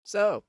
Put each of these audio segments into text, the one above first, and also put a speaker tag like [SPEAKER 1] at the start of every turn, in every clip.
[SPEAKER 1] So,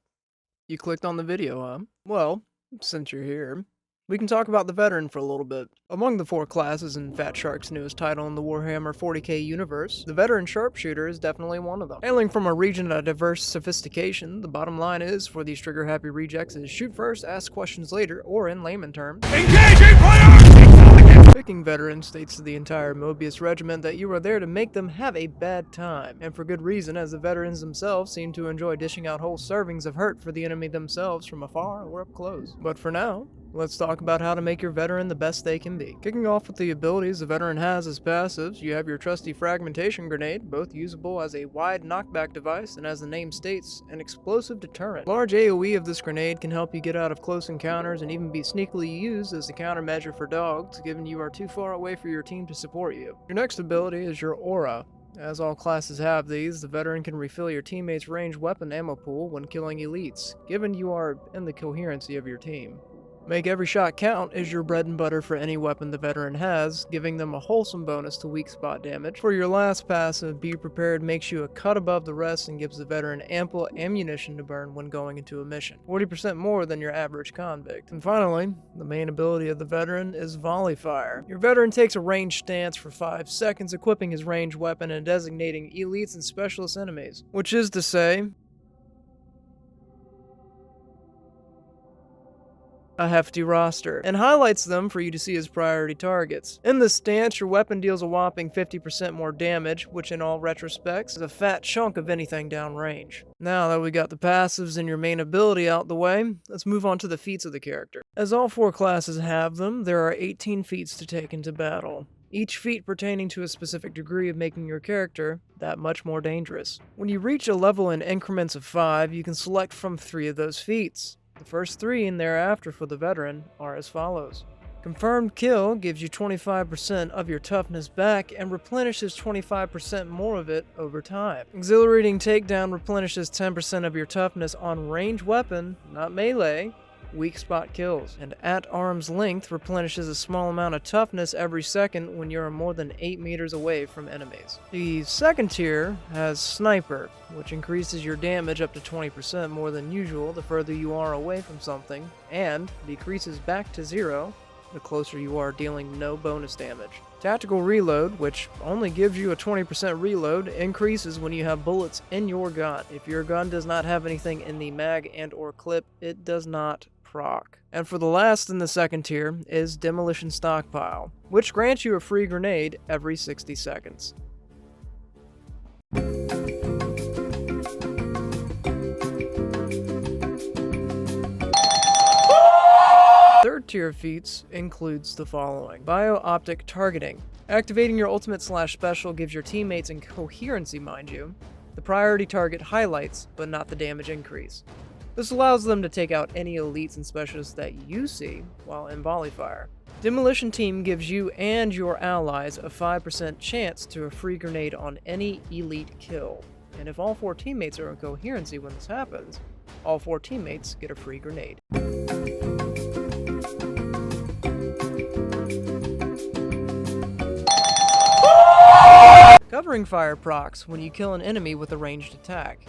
[SPEAKER 1] you clicked on the video, huh? Well, since you're here, we can talk about the veteran for a little bit. Among the four classes in Fat Shark's newest title in the Warhammer 40k universe, the Veteran Sharpshooter is definitely one of them. Hailing from a region of diverse sophistication, the bottom line is, for these trigger-happy rejects, is shoot first, ask questions later, or in layman terms, engaging fire! Picking veterans states to the entire Mobius regiment that you are there to make them have a bad time, and for good reason, as the veterans themselves seem to enjoy dishing out whole servings of hurt for the enemy themselves from afar or up close. But for now, let's talk about how to make your veteran the best they can be. Kicking off with the abilities the veteran has as passives, you have your trusty fragmentation grenade, both usable as a wide knockback device and, as the name states, an explosive deterrent. Large AoE of this grenade can help you get out of close encounters and even be sneakily used as a countermeasure for dogs, given you are too far away for your team to support you. Your next ability is your aura. As all classes have these, the veteran can refill your teammates' ranged weapon ammo pool when killing elites, given you are in the coherency of your team. Make every shot count is your bread and butter for any weapon the veteran has, giving them a wholesome bonus to weak spot damage. For your last passive, Be Prepared makes you a cut above the rest and gives the veteran ample ammunition to burn when going into a mission, 40% more than your average convict. And finally, the main ability of the veteran is Volley Fire. Your veteran takes a ranged stance for 5 seconds, equipping his ranged weapon and designating elites and specialist enemies, which is to say, a hefty roster, and highlights them for you to see as priority targets. In this stance, your weapon deals a whopping 50% more damage, which in all retrospects is a fat chunk of anything downrange. Now that we got the passives and your main ability out the way, let's move on to the feats of the character. As all four classes have them, there are 18 feats to take into battle, each feat pertaining to a specific degree of making your character that much more dangerous. When you reach a level in increments of 5, you can select from 3 of those feats. The first 3 and thereafter for the veteran are as follows. Confirmed Kill gives you 25% of your toughness back and replenishes 25% more of it over time. Exhilarating Takedown replenishes 10% of your toughness on ranged weapon, not melee, weak spot kills, and At Arm's Length replenishes a small amount of toughness every second when you are more than 8 meters away from enemies. The second tier has Sniper, which increases your damage up to 20% more than usual the further you are away from something, and decreases back to 0 the closer you are, dealing no bonus damage. Tactical Reload, which only gives you a 20% reload, increases when you have bullets in your gun. If your gun does not have anything in the mag and or clip, it does not proc. And for the last in the second tier is Demolition Stockpile, which grants you a free grenade every 60 seconds. Third tier feats includes the following. Bio-Optic Targeting. Activating your ultimate / special gives your teammates in coherency, mind you, the priority target highlights, but not the damage increase. This allows them to take out any elites and specialists that you see while in volley fire. Demolition Team gives you and your allies a 5% chance to a free grenade on any elite kill. And if all 4 teammates are in coherency when this happens, all 4 teammates get a free grenade. Covering fire procs when you kill an enemy with a ranged attack.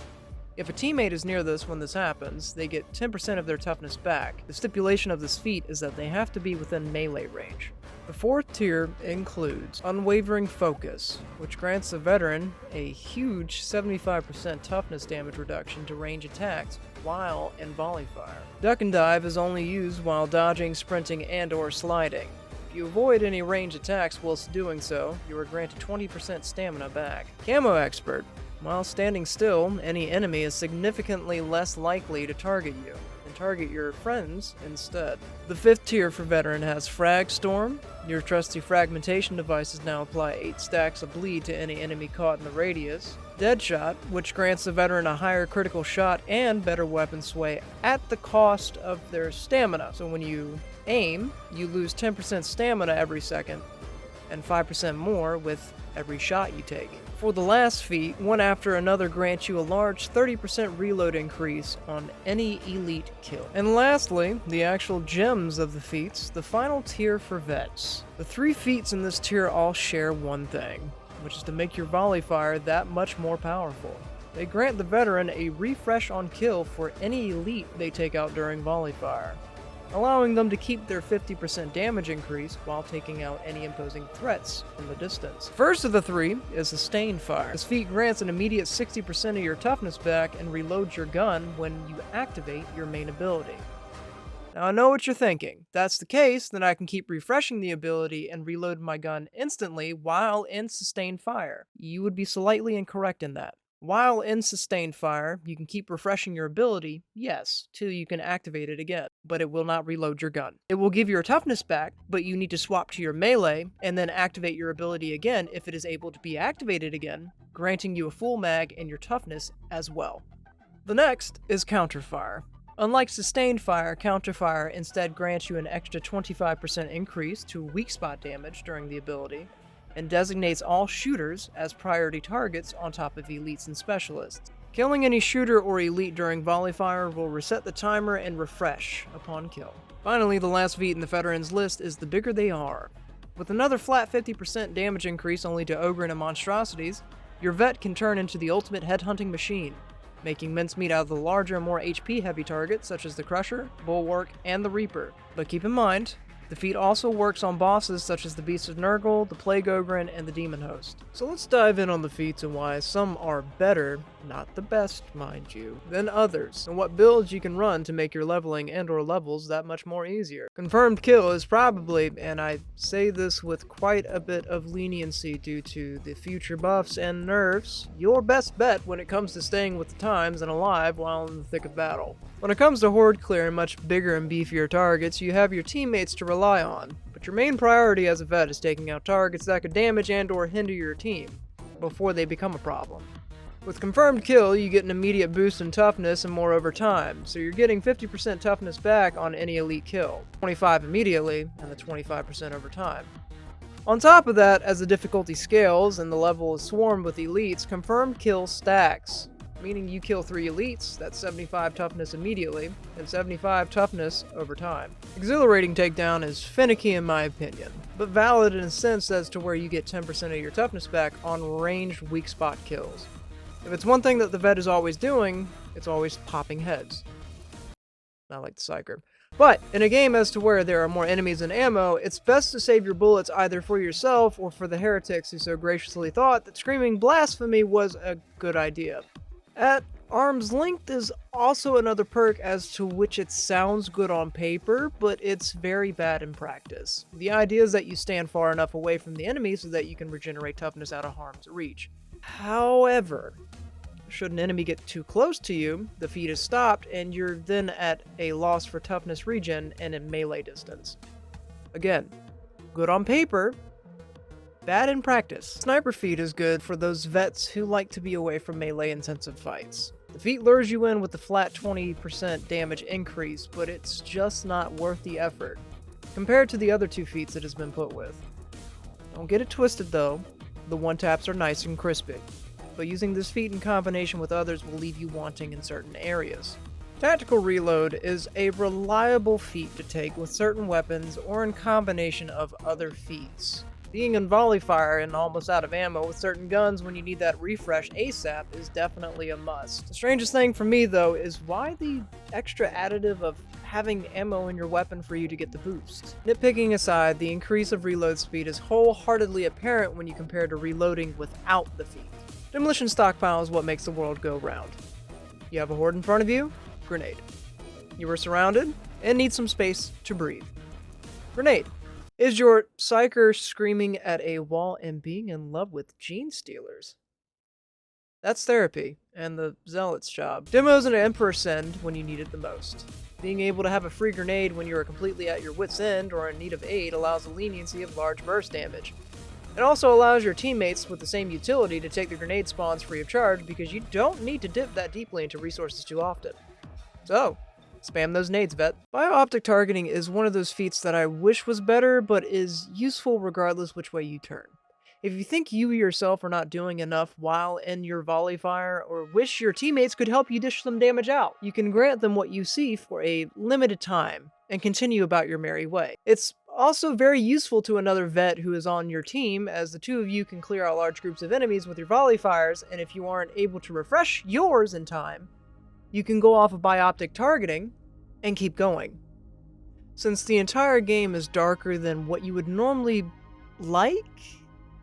[SPEAKER 1] If a teammate is near this when this happens, they get 10% of their toughness back. The stipulation of this feat is that they have to be within melee range. The fourth tier includes Unwavering Focus, which grants the veteran a huge 75% toughness damage reduction to range attacks while in volley fire. Duck and Dive is only used while dodging, sprinting, and or sliding. If you avoid any range attacks whilst doing so, you are granted 20% stamina back. Camo Expert. While standing still, any enemy is significantly less likely to target you, and target your friends instead. The fifth tier for veteran has Frag Storm. Your trusty fragmentation devices now apply 8 stacks of bleed to any enemy caught in the radius. Deadshot, which grants the veteran a higher critical shot and better weapon sway at the cost of their stamina. So when you aim, you lose 10% stamina every second, and 5% more with every shot you take. For the last feat, one after another grants you a large 30% reload increase on any elite kill. And lastly, the actual gems of the feats, the final tier for vets. The 3 feats in this tier all share one thing, which is to make your volley fire that much more powerful. They grant the veteran a refresh on kill for any elite they take out during volley fire, allowing them to keep their 50% damage increase while taking out any imposing threats in the distance. First of the three is Sustained Fire. This feat grants an immediate 60% of your toughness back and reloads your gun when you activate your main ability. Now I know what you're thinking. If that's the case, then I can keep refreshing the ability and reload my gun instantly while in Sustained Fire. You would be slightly incorrect in that. While in Sustained Fire, you can keep refreshing your ability, yes, till you can activate it again, but it will not reload your gun. It will give your toughness back, but you need to swap to your melee, and then activate your ability again if it is able to be activated again, granting you a full mag and your toughness as well. The next is Counterfire. Unlike Sustained Fire, Counterfire instead grants you an extra 25% increase to weak spot damage during the ability, and designates all shooters as priority targets on top of elites and specialists. Killing any shooter or elite during volley fire will reset the timer and refresh upon kill. Finally, the last feat in the veterans list is the Bigger They Are. With another flat 50% damage increase only to Ogre and monstrosities, your vet can turn into the ultimate headhunting machine, making mincemeat out of the larger and more HP heavy targets such as the Crusher, Bulwark, and the Reaper. But keep in mind, the feat also works on bosses such as the Beast of Nurgle, the Plague Ogre, and the Demon Host. So let's dive in on the feats and why some are better, not the best, mind you, than others, and what builds you can run to make your leveling and/or levels that much more easier. Confirmed Kill is probably, and I say this with quite a bit of leniency due to the future buffs and nerfs, your best bet when it comes to staying with the times and alive while in the thick of battle. When it comes to horde clearing much bigger and beefier targets, you have your teammates to rely on, but your main priority as a vet is taking out targets that could damage and/or hinder your team before they become a problem. With Confirmed Kill, you get an immediate boost in toughness and more over time, so you're getting 50% toughness back on any elite kill, 25 immediately, and the 25% over time. On top of that, as the difficulty scales and the level is swarmed with elites, Confirmed Kill stacks, meaning you kill 3 elites, that's 75 toughness immediately, and 75 toughness over time. Exhilarating Takedown is finicky in my opinion, but valid in a sense as to where you get 10% of your toughness back on ranged weak spot kills. If it's one thing that the vet is always doing, it's always popping heads. Not like the Psyker. But in a game as to where there are more enemies than ammo, it's best to save your bullets either for yourself or for the heretics who so graciously thought that screaming blasphemy was a good idea. At arm's length is also another perk as to which it sounds good on paper, but it's very bad in practice. The idea is that you stand far enough away from the enemy so that you can regenerate toughness out of harm's reach. However, should an enemy get too close to you, the feat is stopped and you're then at a loss for toughness regen and in melee distance. Again, good on paper, bad in practice. Sniper feat is good for those vets who like to be away from melee intensive fights. The feat lures you in with a flat 20% damage increase, but it's just not worth the effort, compared to the other 2 feats it has been put with. Don't get it twisted though, the one-taps are nice and crispy, but using this feat in combination with others will leave you wanting in certain areas. Tactical Reload is a reliable feat to take with certain weapons or in combination of other feats. Being in volley fire and almost out of ammo with certain guns when you need that refresh ASAP is definitely a must. The strangest thing for me though is why the extra additive of having ammo in your weapon for you to get the boost. Nitpicking aside, the increase of reload speed is wholeheartedly apparent when you compare to reloading without the feat. Demolition Stockpile is what makes the world go round. You have a horde in front of you, grenade. You were surrounded and need some space to breathe. Grenade. Is your Psyker screaming at a wall and being in love with gene stealers? That's therapy, and the Zealot's job. Demos and Emperor Send when you need it the most. Being able to have a free grenade when you are completely at your wit's end or in need of aid allows the leniency of large burst damage. It also allows your teammates with the same utility to take the grenade spawns free of charge because you don't need to dip that deeply into resources too often. So, spam those nades, vet. Bio-optic targeting is one of those feats that I wish was better, but is useful regardless which way you turn. If you think you yourself are not doing enough while in your volley fire, or wish your teammates could help you dish some damage out, you can grant them what you see for a limited time, and continue about your merry way. It's Also very useful to another vet who is on your team, as the two of you can clear out large groups of enemies with your volley fires, and if you aren't able to refresh yours in time, you can go off of bioptic targeting and keep going. Since the entire game is darker than what you would normally like,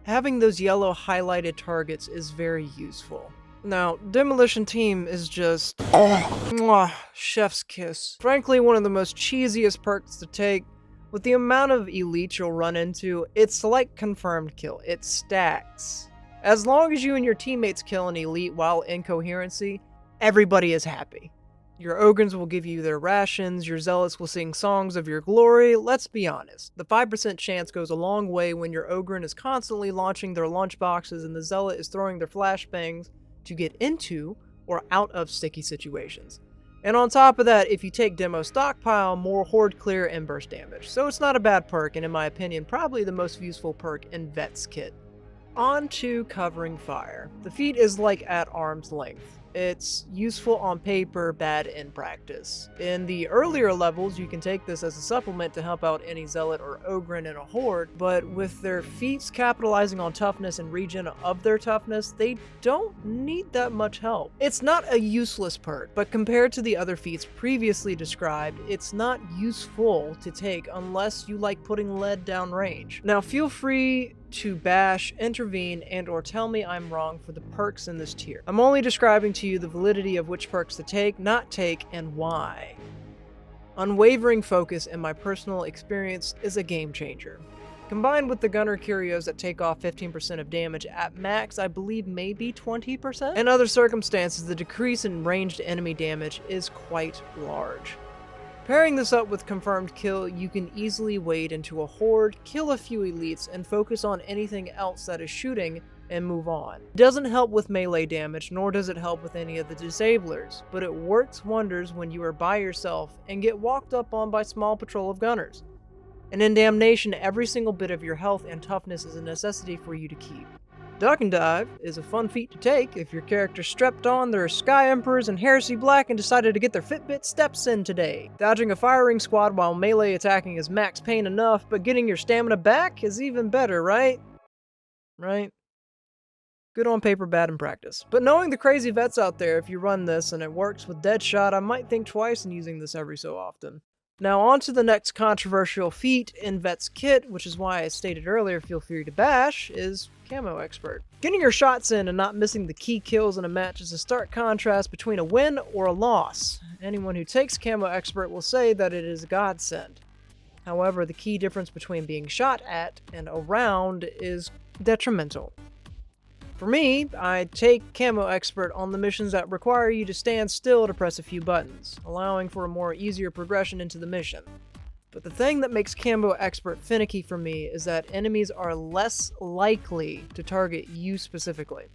[SPEAKER 1] having those yellow highlighted targets is very useful. Now, Demolition Team is just mwah, chef's kiss. Frankly, one of the most cheesiest perks to take. With the amount of elites you'll run into, it's like confirmed kill. It stacks. As long as you and your teammates kill an elite while in coherency, everybody is happy. Your Ogrins will give you their rations, your Zealots will sing songs of your glory. Let's be honest, the 5% chance goes a long way when your Ogrin is constantly launching their lunchboxes and the Zealot is throwing their flashbangs to get into or out of sticky situations. And on top of that, if you take Demo Stockpile, more Horde Clear and Burst Damage. So it's not a bad perk, and in my opinion, probably the most useful perk in Vet's kit. On to Covering Fire. The feat is like at arm's length. It's useful on paper, bad in practice. In the earlier levels, you can take this as a supplement to help out any Zealot or Ogrin in a Horde, but with their feats capitalizing on toughness and regen of their toughness, they don't need that much help. It's not a useless perk, but compared to the other feats previously described, it's not useful to take unless you like putting lead down range. Now feel free to bash, intervene, and or tell me I'm wrong for the perks in this tier. I'm only describing to you the validity of which perks to take, not take, and why. Unwavering focus in my personal experience is a game changer. Combined with the Gunner Curios that take off 15% of damage at max, I believe maybe 20%? In other circumstances, the decrease in ranged enemy damage is quite large. Pairing this up with confirmed kill, you can easily wade into a horde, kill a few elites, and focus on anything else that is shooting and move on. It doesn't help with melee damage, nor does it help with any of the disablers, but it works wonders when you are by yourself and get walked up on by small patrol of gunners. And in Damnation, every single bit of your health and toughness is a necessity for you to keep. Duck and Dive is a fun feat to take if your character strapped on their Sky Emperors and Heresy Black and decided to get their Fitbit steps in today. Dodging a firing squad while melee attacking is max pain enough, but getting your stamina back is even better, right? Right? Good on paper, bad in practice. But knowing the crazy vets out there, if you run this and it works with Deadshot, I might think twice in using this every so often. Now on to the next controversial feat in Vet's kit, which is why I stated earlier feel free to bash, is Camo Expert. Getting your shots in and not missing the key kills in a match is a stark contrast between a win or a loss. Anyone who takes Camo Expert will say that it is a godsend. However, the key difference between being shot at and around is detrimental. For me, I take Camo Expert on the missions that require you to stand still to press a few buttons, allowing for a more easier progression into the mission. But the thing that makes Camo Expert finicky for me is that enemies are less likely to target you specifically.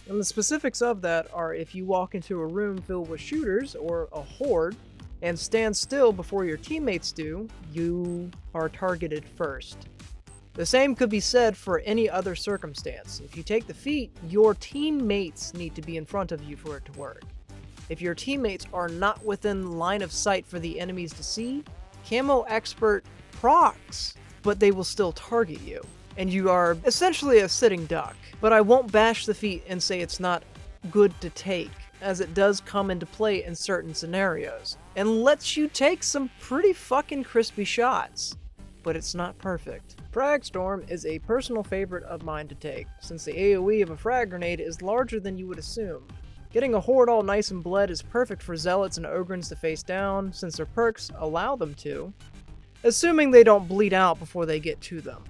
[SPEAKER 1] And the specifics of that are if you walk into a room filled with shooters, or a horde, and stand still before your teammates do, you are targeted first. The same could be said for any other circumstance. If you take the feat, your teammates need to be in front of you for it to work. If your teammates are not within line of sight for the enemies to see, Camo Expert procs, but they will still target you, and you are essentially a sitting duck. But I won't bash the feat and say it's not good to take, as it does come into play in certain scenarios, and lets you take some pretty fucking crispy shots. But it's not perfect. Frag Storm is a personal favorite of mine to take, since the AoE of a frag grenade is larger than you would assume. Getting a horde all nice and bled is perfect for Zealots and Ogrins to face down, since their perks allow them to, assuming they don't bleed out before they get to them.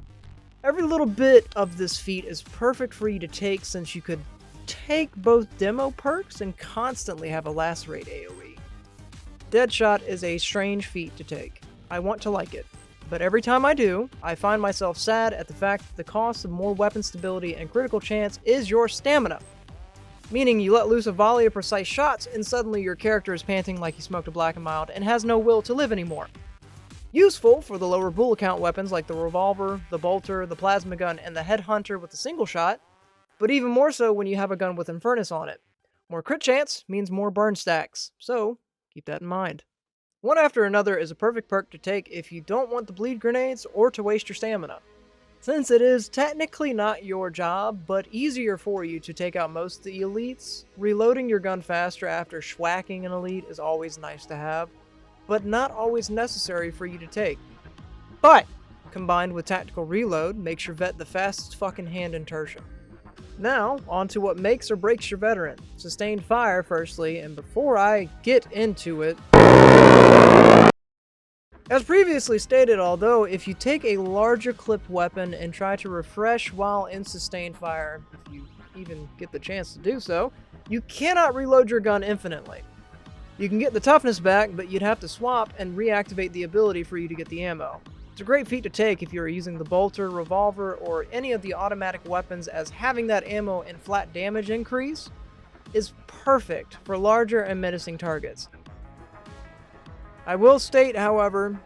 [SPEAKER 1] Every little bit of this feat is perfect for you to take, since you could take both demo perks and constantly have a lacerate AoE. Deadshot is a strange feat to take. I want to like it, but every time I do, I find myself sad at the fact that the cost of more weapon stability and critical chance is your stamina. Meaning you let loose a volley of precise shots and suddenly your character is panting like he smoked a Black and Mild and has no will to live anymore. Useful for the lower bullet count weapons like the revolver, the bolter, the plasma gun, and the headhunter with a single shot, but even more so when you have a gun with Infernus on it. More crit chance means more burn stacks, so keep that in mind. One After Another is a perfect perk to take if you don't want to bleed grenades or to waste your stamina. Since it is technically not your job, but easier for you to take out most of the elites, reloading your gun faster after schwacking an elite is always nice to have, but not always necessary for you to take. But, combined with tactical reload, makes your vet the fastest fucking hand in tertium. Now, on to what makes or breaks your veteran. Sustained fire, firstly, and before I get into it, as previously stated, although if you take a larger clipped weapon and try to refresh while in sustained fire, if you even get the chance to do so, you cannot reload your gun infinitely. You can get the toughness back, but you'd have to swap and reactivate the ability for you to get the ammo. It's a great feat to take if you're using the bolter, revolver, or any of the automatic weapons, as having that ammo and flat damage increase is perfect for larger and menacing targets. I will state, however,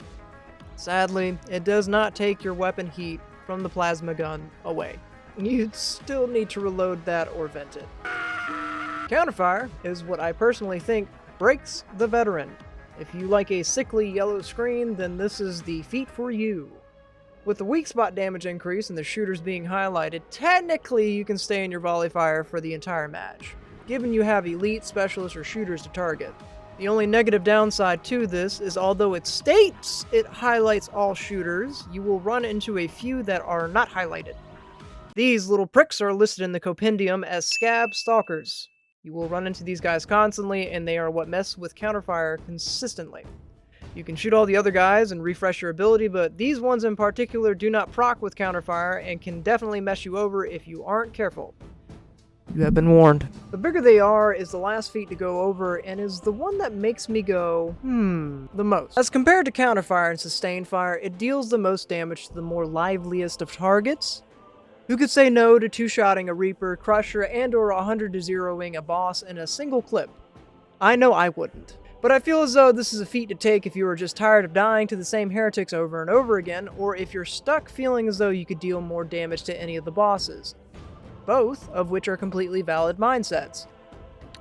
[SPEAKER 1] sadly, it does not take your weapon heat from the plasma gun away. You'd still need to reload that or vent it. Counterfire is what I personally think breaks the veteran. If you like a sickly yellow screen, then this is the feat for you. With the weak spot damage increase and the shooters being highlighted, technically you can stay in your volley fire for the entire match, given you have elite, specialists, or shooters to target. The only negative downside to this is, although it states it highlights all shooters, you will run into a few that are not highlighted. These little pricks are listed in the compendium as scab stalkers. You will run into these guys constantly, and they are what mess with counterfire consistently. You can shoot all the other guys and refresh your ability, but these ones in particular do not proc with counterfire and can definitely mess you over if you aren't careful. You have been warned. The bigger they are is the last feat to go over, and is the one that makes me go, the most. As compared to counterfire and sustained fire, it deals the most damage to the more liveliest of targets. Who could say no to two-shotting a Reaper, Crusher, and or 100-0ing a boss in a single clip? I know I wouldn't. But I feel as though this is a feat to take if you are just tired of dying to the same heretics over and over again, or if you're stuck feeling as though you could deal more damage to any of the bosses. Both of which are completely valid mindsets.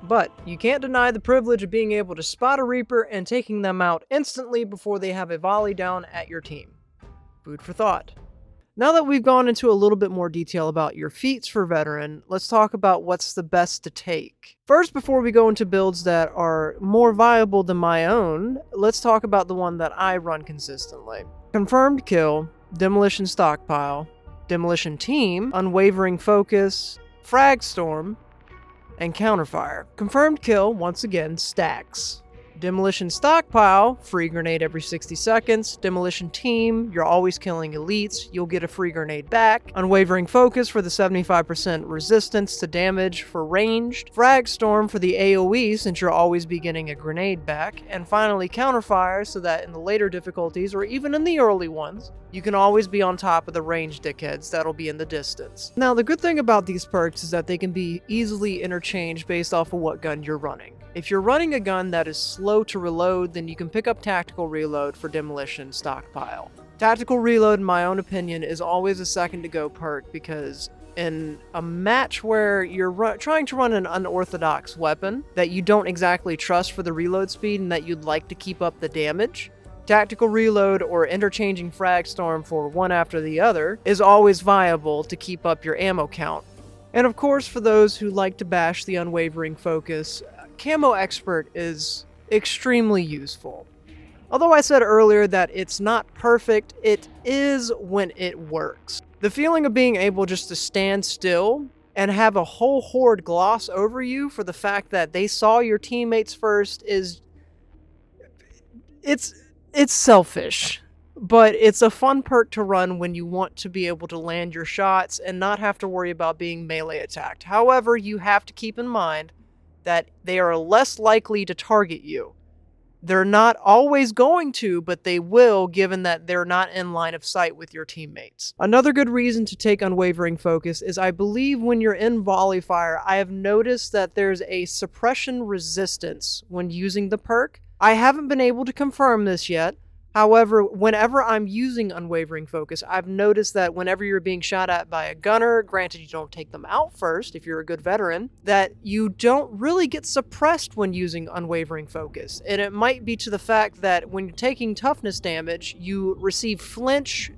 [SPEAKER 1] But you can't deny the privilege of being able to spot a Reaper and taking them out instantly before they have a volley down at your team. Food for thought. Now that we've gone into a little bit more detail about your feats for veteran, let's talk about what's the best to take. First, before we go into builds that are more viable than my own, let's talk about the one that I run consistently. Confirmed Kill, Demolition Stockpile, Demolition Team, Unwavering Focus, Frag Storm, and Counterfire. Confirmed Kill, once again, stacks. Demolition Stockpile, free grenade every 60 seconds. Demolition Team, you're always killing elites, you'll get a free grenade back. Unwavering Focus for the 75% resistance to damage for ranged. Frag Storm for the AoE, since you'll always be getting a grenade back. And finally Counterfire, so that in the later difficulties, or even in the early ones, you can always be on top of the ranged dickheads that'll be in the distance. Now, the good thing about these perks is that they can be easily interchanged based off of what gun you're running. If you're running a gun that is slow to reload, then you can pick up Tactical Reload for Demolition Stockpile. Tactical Reload, in my own opinion, is always a second to go perk, because in a match where you're trying to run an unorthodox weapon that you don't exactly trust for the reload speed and that you'd like to keep up the damage, Tactical Reload or interchanging Frag Storm for one after the other is always viable to keep up your ammo count. And of course, for those who like to bash the Unwavering Focus, Camo Expert is extremely useful. Although I said earlier that it's not perfect, it is when it works. The feeling of being able just to stand still and have a whole horde gloss over you for the fact that they saw your teammates first is... It's selfish. But it's a fun perk to run when you want to be able to land your shots and not have to worry about being melee attacked. However, you have to keep in mind that they are less likely to target you. They're not always going to, but they will, given that they're not in line of sight with your teammates. Another good reason to take Unwavering Focus is I believe when you're in volley fire, I have noticed that there's a suppression resistance when using the perk. I haven't been able to confirm this yet, However, whenever I'm using unwavering focus, I've noticed that whenever you're being shot at by a gunner, granted you don't take them out first if you're a good veteran, that you don't really get suppressed when using unwavering focus. And it might be to the fact that when you're taking toughness damage, you receive flinch.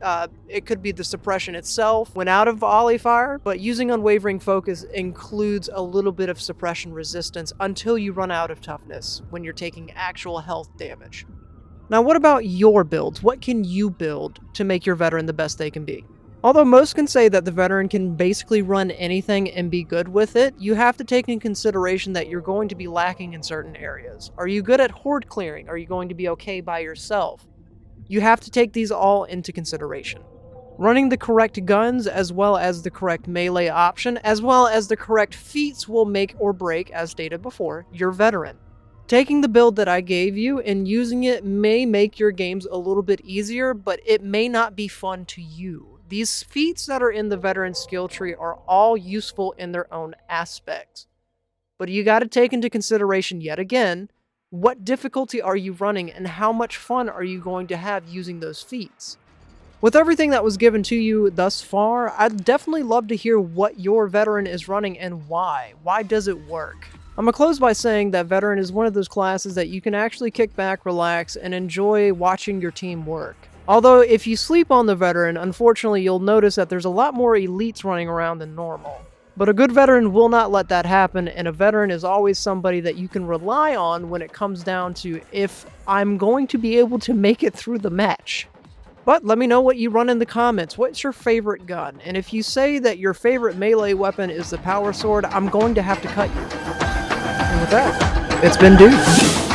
[SPEAKER 1] It could be the suppression itself when out of volley fire, but using unwavering focus includes a little bit of suppression resistance until you run out of toughness when you're taking actual health damage. Now, what about your builds? What can you build to make your veteran the best they can be? Although most can say that the veteran can basically run anything and be good with it, you have to take in consideration that you're going to be lacking in certain areas. Are you good at horde clearing? Are you going to be okay by yourself? You have to take these all into consideration. Running the correct guns, as well as the correct melee option, as well as the correct feats will make or break, as stated before, your veteran. Taking the build that I gave you and using it may make your games a little bit easier, but it may not be fun to you. These feats that are in the veteran skill tree are all useful in their own aspects. But you got to take into consideration yet again, what difficulty are you running and how much fun are you going to have using those feats? With everything that was given to you thus far, I'd definitely love to hear what your veteran is running and why. Why does it work? I'm going to close by saying that Veteran is one of those classes that you can actually kick back, relax, and enjoy watching your team work. Although, if you sleep on the Veteran, unfortunately you'll notice that there's a lot more elites running around than normal. But a good veteran will not let that happen, and a veteran is always somebody that you can rely on when it comes down to if I'm going to be able to make it through the match. But let me know what you run in the comments. What's your favorite gun? And if you say that your favorite melee weapon is the power sword, I'm going to have to cut you. And with that, it's been Dude.